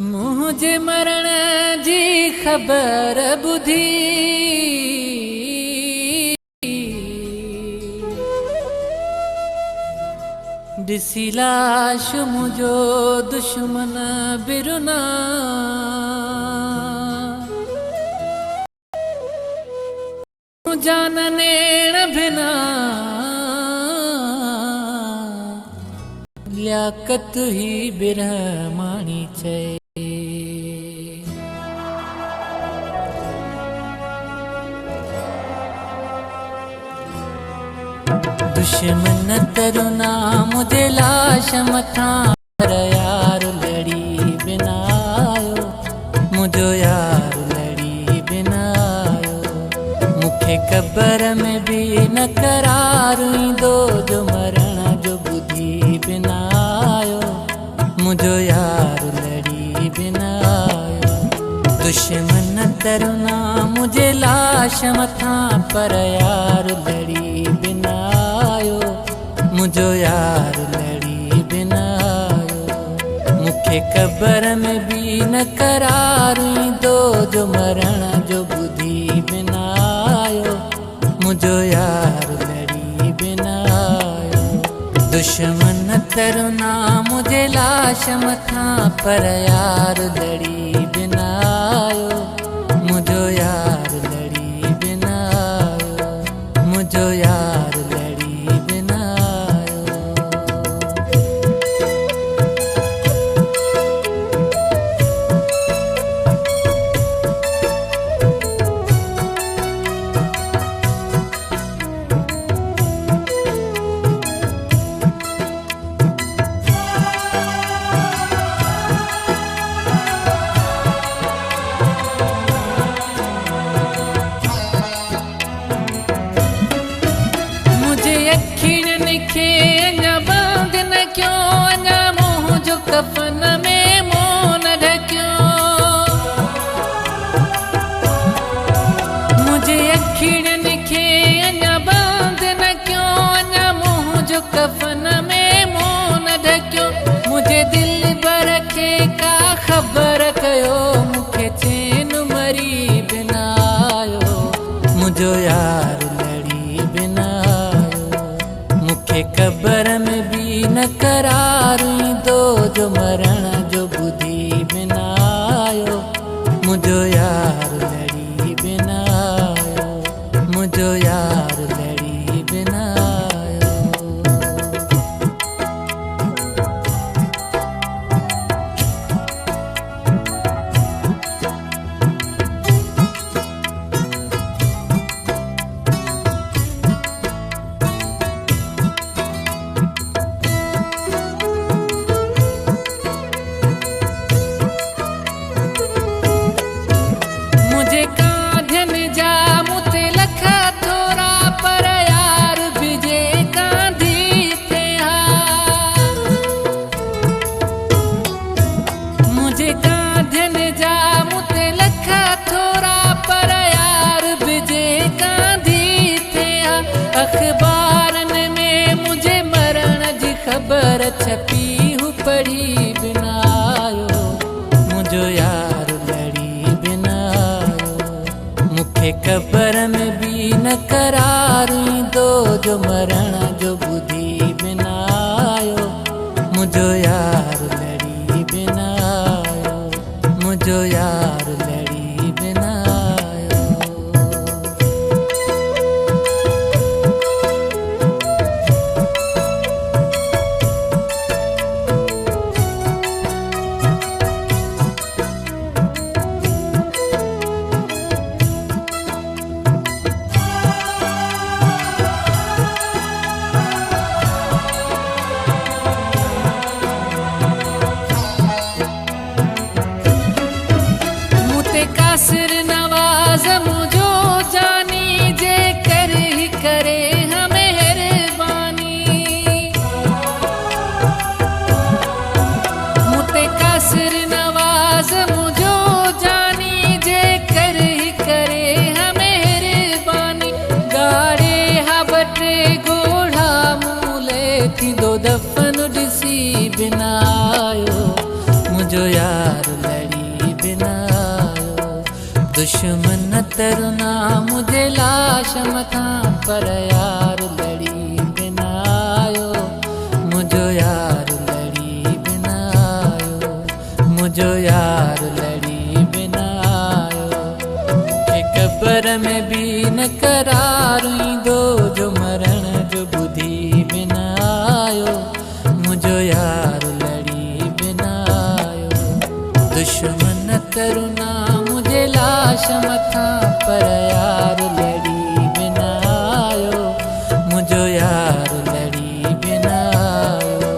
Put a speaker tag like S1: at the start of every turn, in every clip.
S1: मुझे मरण जी खबर बुधी दिसी लाश मुझो दुश्मन बिरुना जान नेण बिना लियाकत ही बिरहमानी चे दुश्मन तरुना मुझे लाश मथा पर यार लड़ी बिनायो मुझो यार लड़ी बिनायो मुखे कब्र में भी न करार दो जो मरण जो बुद्धि बिनायो मुझो यार लड़ी बिनायो दुश्मन तरुना मुझे लाश मथा पर यार लड़ी बिनायो मुझो यार लड़ी बिनायो मुखे कब्र में भी न करार दो जो मरण जो बुद्धि बिनायो मुझो यार लड़ी बिनायो दुश्मन तरुना मुझे लाश मथा पर यार लड़ी बिनायो मुझो यार लड़ी बिनायो मुझो यार लड़ी बिनायो कफन में मोन ढक्यो मुझे अखिड़न खे अञा बांध न क्यों अञा मुंह जो कफन में मोन ढक्यो मुझे दिल भर खे का खबर कयो मुखे चैन मरी बिनायो मुझो यार लड़ी बिनायो मुखे कब्र में भी न करार दो जो मरण जो बुद्धि बिनायो मुझो यार लड़ी बिनायो मुझो यार लड़ी बिनायो अखबारन में मुझे मरण जी खबर छपी हूँ पढ़ी बिनायो मुझो यार लड़ी बिनायो मुखे कब्र में भी न करार दो जो मरण जो बुद्धि बिनायो मुझो यार लड़ी बिनायो मुझो यार लड़ी बिनायो कासिर नवाज मुझो जानी जे कर ही करे हमें मेहरबानी मुते कासिर नवाज मुझो जानी जे कर दुश्मन तरुना मुझे लाश मथा पर यार लड़ी बिना आयो मुझो यार लड़ी बिना आयो मुझो यार लड़ी बिना आयो के कब्र में भी न करार दो जो मरण जो बुद्धि बिना आयो मुझो यार लड़ी बिना आयो दुश्मन तरुना मुझे लाश मथा पर यार लड़ी बिना आयो मुझो यार लड़ी बिना आयो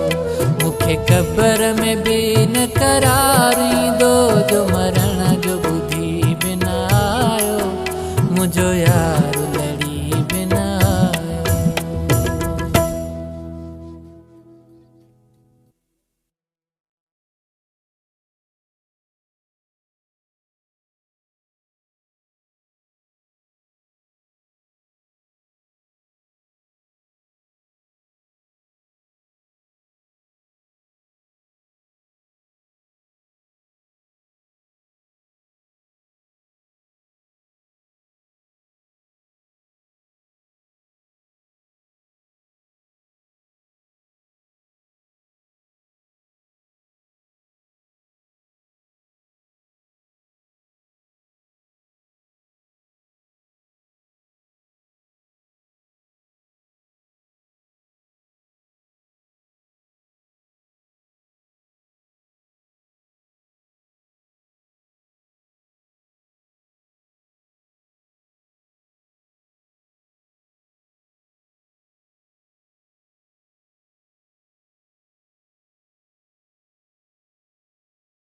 S1: मुखे कब्र में भी न करार दो जो मरण जो बुद्धि बिना आयो मुझो यार